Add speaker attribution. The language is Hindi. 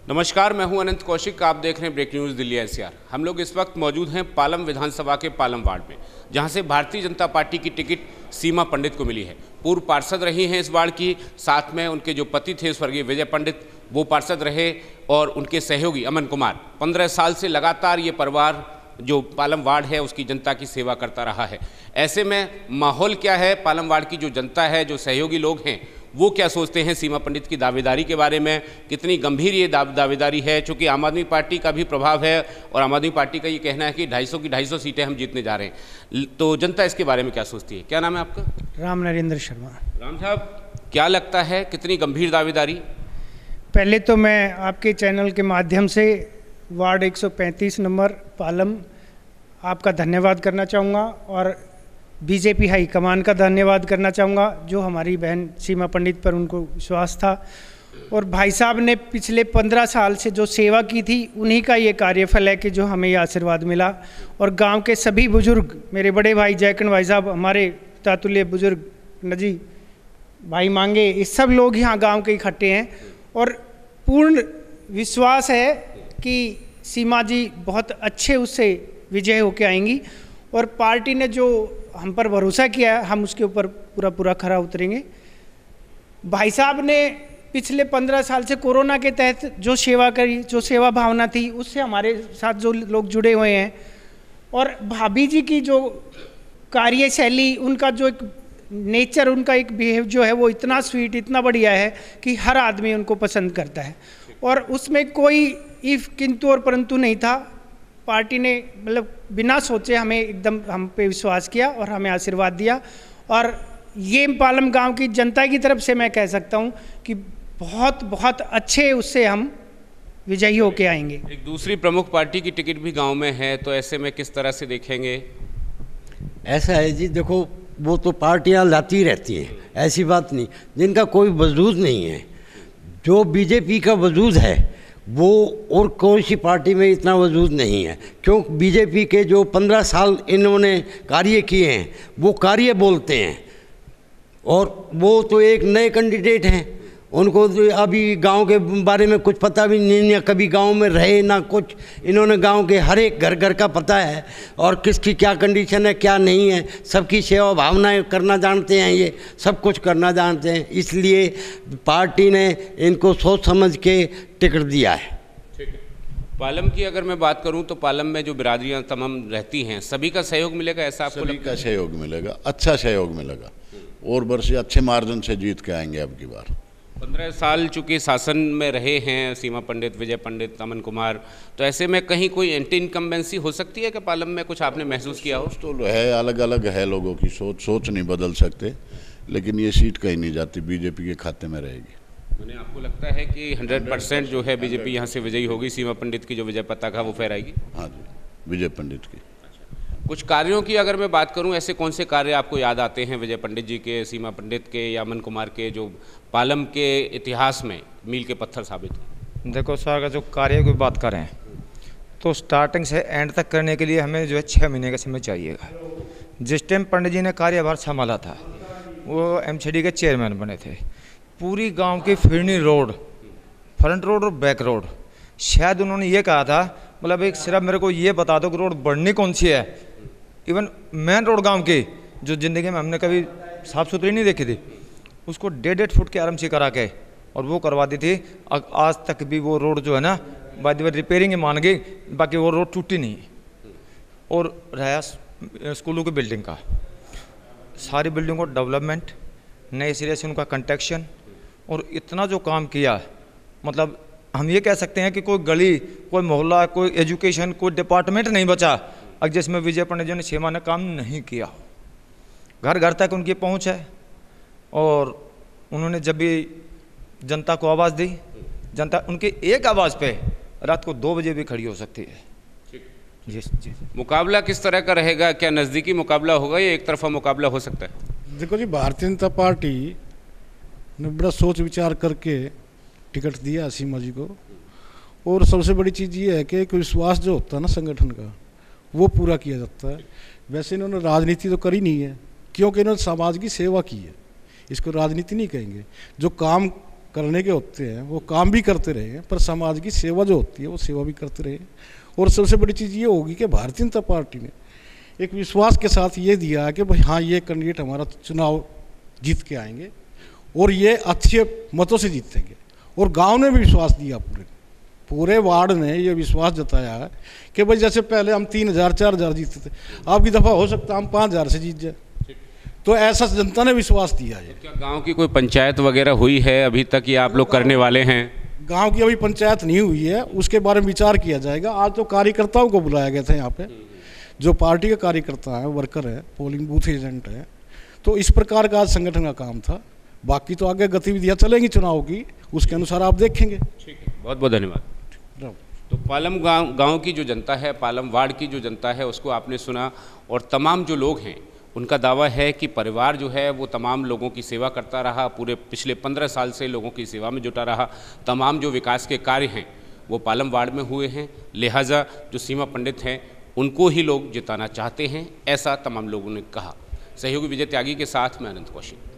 Speaker 1: नमस्कार, मैं हूं अनंत कौशिक। आप देख रहे हैं ब्रेक न्यूज़ दिल्ली एनसीआर। हम लोग इस वक्त मौजूद हैं पालम विधानसभा के पालम वार्ड में, जहां से भारतीय जनता पार्टी की टिकट सीमा पंडित को मिली है। पूर्व पार्षद रही हैं इस वार्ड की, साथ में उनके जो पति थे स्वर्गीय विजय पंडित, वो पार्षद रहे, और उनके सहयोगी अमन कुमार। 15 साल से लगातार ये परिवार जो पालम वार्ड है उसकी जनता की सेवा करता रहा है। ऐसे में माहौल क्या है, पालम वार्ड की जो जनता है, जो सहयोगी लोग हैं, वो क्या सोचते हैं सीमा पंडित की दावेदारी के बारे में, कितनी गंभीर ये दावेदारी है। चूँकि आम आदमी पार्टी का भी प्रभाव है और आम आदमी पार्टी का ये कहना है कि 250 की 250 सीटें हम जीतने जा रहे हैं, तो जनता इसके बारे में क्या सोचती है। क्या नाम है आपका?
Speaker 2: राम नरेंद्र शर्मा।
Speaker 1: राम साहब, क्या लगता है कितनी गंभीर दावेदारी?
Speaker 2: पहले तो मैं आपके चैनल के माध्यम से वार्ड 135 नंबर पालम आपका धन्यवाद करना चाहूँगा, और बीजेपी हाईकमान का धन्यवाद करना चाहूँगा, जो हमारी बहन सीमा पंडित पर उनको विश्वास था। और भाई साहब ने पिछले 15 साल से जो सेवा की थी, उन्हीं का ये कार्यफल है कि जो हमें ये आशीर्वाद मिला। और गांव के सभी बुजुर्ग, मेरे बड़े भाई जयकंड भाई साहब, हमारे तातुल्य बुजुर्ग नजी भाई मांगे, ये सब लोग यहाँ गांव के इकट्ठे हैं। और पूर्ण विश्वास है कि सीमा जी बहुत अच्छे उससे विजय होकर आएंगी, और पार्टी ने जो हम पर भरोसा किया है, हम उसके ऊपर पूरा खरा उतरेंगे। भाई साहब ने पिछले 15 साल से कोरोना के तहत जो सेवा करी, जो सेवा भावना थी, उससे हमारे साथ जो लोग जुड़े हुए हैं। और भाभी जी की जो कार्यशैली, उनका जो एक नेचर, उनका एक बिहेव जो है, वो इतना स्वीट, इतना बढ़िया है कि हर आदमी उनको पसंद करता है। और उसमें कोई इफ, किंतु और परंतु नहीं था। पार्टी ने मतलब बिना सोचे हमें एकदम हम पे विश्वास किया और हमें आशीर्वाद दिया। और ये पालम गांव की जनता की तरफ से मैं कह सकता हूं कि बहुत बहुत अच्छे उससे हम विजयी होके आएंगे।
Speaker 1: एक दूसरी प्रमुख पार्टी की टिकट भी गांव में है, तो ऐसे में किस तरह से देखेंगे?
Speaker 3: ऐसा है जी, देखो वो तो पार्टियां लाती रहती हैं, ऐसी बात नहीं। जिनका कोई वजूद नहीं है, जो बीजेपी का वजूद है वो और कोई सी पार्टी में इतना वजूद नहीं है। क्यों? बीजेपी के जो 15 साल इन्होंने कार्य किए हैं, वो कार्य बोलते हैं। और वो तो एक नए कैंडिडेट हैं, उनको तो अभी गांव के बारे में कुछ पता भी नहीं है, कभी गांव में रहे ना कुछ। इन्होंने गांव के हर एक घर का पता है, और किसकी क्या कंडीशन है, क्या नहीं है, सबकी सेवा भावनाएं करना जानते हैं, ये सब कुछ करना जानते हैं। इसलिए पार्टी ने इनको सोच समझ के टिकट दिया है।
Speaker 1: ठीक है। पालम की अगर मैं बात करूं तो पालम में जो बिरादरियां तमाम रहती हैं, सभी का सहयोग मिलेगा, ऐसा आपको
Speaker 4: लगता है? सहयोग मिलेगा, अच्छा सहयोग मिलेगा, और वर्ष अच्छे मार्जिन से जीत के आएंगे अब की बार।
Speaker 1: 15 साल चूँकि शासन में रहे हैं सीमा पंडित, विजय पंडित, अमन कुमार, तो ऐसे में कहीं कोई एंटी इनकम्बेंसी हो सकती है कि पालम में कुछ आपने महसूस किया हो?
Speaker 4: तो है, अलग अलग है लोगों की सोच नहीं बदल सकते, लेकिन ये सीट कहीं नहीं जाती, बीजेपी के खाते में रहेगी।
Speaker 1: मैंने आपको लगता है कि 100% जो है बीजेपी यहाँ से विजयी होगी, सीमा पंडित की जो विजय पताका वो फहराएगी?
Speaker 4: हाँ जी, विजय पंडित की।
Speaker 1: कुछ कार्यों की अगर मैं बात करूं, ऐसे कौन से कार्य आपको याद आते हैं विजय पंडित जी के, सीमा पंडित के या अमन कुमार के, जो पालम के इतिहास में मील के पत्थर साबित हुए?
Speaker 5: देखो सर, अगर जो कार्य की बात करें तो स्टार्टिंग से एंड तक करने के लिए हमें जो है 6 महीने का समय चाहिएगा। जिस टाइम पंडित जी ने कार्यभार संभाला था, वो एमसीडी के चेयरमैन बने थे। पूरी गाँव की फिरनी रोड, फ्रंट रोड और बैक रोड, शायद उन्होंने ये कहा था, मतलब एक सिर्फ मेरे को ये बता दो कि रोड बढ़नी कौन सी है। इवन मेन रोड गांव की, जो ज़िंदगी में हमने कभी साफ़ सुथरी नहीं देखी थी, उसको 1.5 फुट की आराम से करा के और वो करवा दी थी। आज तक भी वो रोड जो है ना, बाय द वे रिपेयरिंग ही मान गई, बाकी वो रोड टूटी नहीं। और रहा स्कूलों की बिल्डिंग का, सारी बिल्डिंग को डेवलपमेंट, नए सिरे से उनका कंस्ट्रक्शन, और इतना जो काम किया, मतलब हम ये कह सकते हैं कि कोई गली, कोई मोहल्ला, कोई एजुकेशन, कोई डिपार्टमेंट नहीं बचा जिसमें विजय पंडित जी ने 6 माह ने काम नहीं किया। घर घर तक उनकी पहुंच है, और उन्होंने जब भी जनता को आवाज़ दी, जनता उनकी एक आवाज़ पे रात को 2 बजे भी खड़ी हो सकती है। जी जी।
Speaker 1: मुकाबला किस तरह का रहेगा? क्या नज़दीकी मुकाबला होगा या एक तरफा मुकाबला हो सकता है?
Speaker 6: देखो जी, भारतीय जनता पार्टी ने बड़ा सोच विचार करके टिकट दिया सीमा जी को। और सबसे बड़ी चीज़ ये है कि एक विश्वास जो होता है ना संगठन का, वो पूरा किया जाता है। वैसे इन्होंने राजनीति तो करी नहीं है, क्योंकि इन्होंने समाज की सेवा की है, इसको राजनीति नहीं कहेंगे। जो काम करने के होते हैं वो काम भी करते रहे हैं, पर समाज की सेवा जो होती है वो सेवा भी करते रहे। और सबसे बड़ी चीज़ ये होगी कि भारतीय जनता पार्टी ने एक विश्वास के साथ ये दिया कि भाई हाँ ये कैंडिडेट हमारा चुनाव जीत के आएंगे और ये अच्छे मतों से जीतेंगे। और गांव ने भी विश्वास दिया, पूरे वार्ड ने ये विश्वास जताया है कि भाई जैसे पहले हम 3000 4000 जीतते थे, अब की दफ़ा हो सकता है हम 5000 से जीत जाए। तो ऐसा जनता ने विश्वास दिया है।
Speaker 1: क्या गांव की कोई पंचायत वगैरह हुई है अभी तक, ये आप लोग करने वाले हैं?
Speaker 6: गांव की अभी पंचायत नहीं हुई है, उसके बारे में विचार किया जाएगा। आज तो कार्यकर्ताओं को बुलाया गया था यहाँ पे, जो पार्टी के कार्यकर्ता हैं, वर्कर हैं, पोलिंग बूथ एजेंट हैं। तो इस प्रकार का आज संगठन का काम था। बाकी तो आगे गतिविधियाँ चलेंगी चुनाव की, उसके अनुसार आप देखेंगे।
Speaker 1: ठीक है, बहुत बहुत धन्यवाद। तो पालम गांव की जो जनता है, पालम वार्ड की जो जनता है, उसको आपने सुना। और तमाम जो लोग हैं उनका दावा है कि परिवार जो है वो तमाम लोगों की सेवा करता रहा, पूरे पिछले 15 साल से लोगों की सेवा में जुटा रहा। तमाम जो विकास के कार्य हैं वो पालम वार्ड में हुए हैं, लिहाजा जो सीमा पंडित हैं उनको ही लोग जिताना चाहते हैं, ऐसा तमाम लोगों ने कहा। सहयोगी विजय त्यागी के साथ मैं अनंत कौशिक।